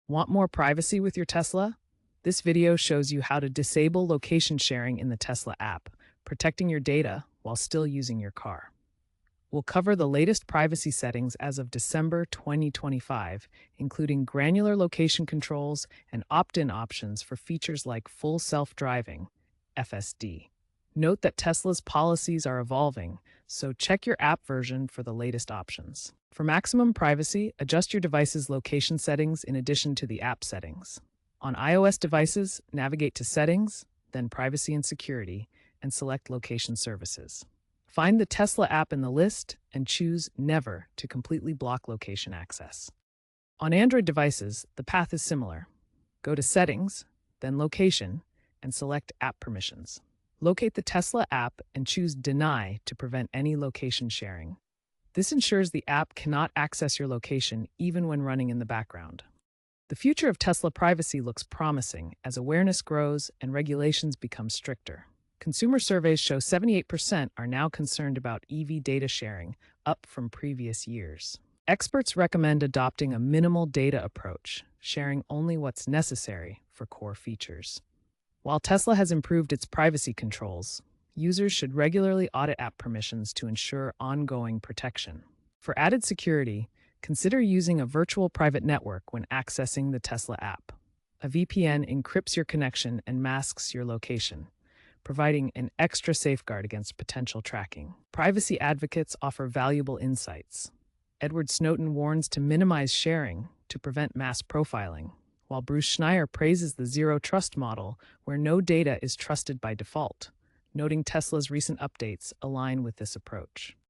Want more privacy with your Tesla? This video shows you how to disable location sharing in the Tesla app, protecting your data while still using your car. We'll cover the latest privacy settings as of December 2025, including granular location controls and opt-in options for features like full self-driving, FSD. Note that Tesla's policies are evolving, so check your app version for the latest options. For maximum privacy, adjust your device's location settings in addition to the app settings. On iOS devices, navigate to Settings, then Privacy and Security, and select Location Services. Find the Tesla app in the list and choose Never to completely block location access. On Android devices, the path is similar. Go to Settings, then Location, and select App Permissions. Locate the Tesla app and choose Deny to prevent any location sharing. This ensures the app cannot access your location even when running in the background. The future of Tesla privacy looks promising as awareness grows and regulations become stricter. Consumer surveys show 78% are now concerned about EV data sharing, up from previous years. Experts recommend adopting a minimal data approach, sharing only what's necessary for core features. While Tesla has improved its privacy controls, users should regularly audit app permissions to ensure ongoing protection. For added security, consider using a virtual private network when accessing the Tesla app. A VPN encrypts your connection and masks your location, providing an extra safeguard against potential tracking. Privacy advocates offer valuable insights. Edward Snowden warns to minimize sharing to prevent mass profiling, while Bruce Schneier praises the zero trust model where no data is trusted by default, noting Tesla's recent updates align with this approach.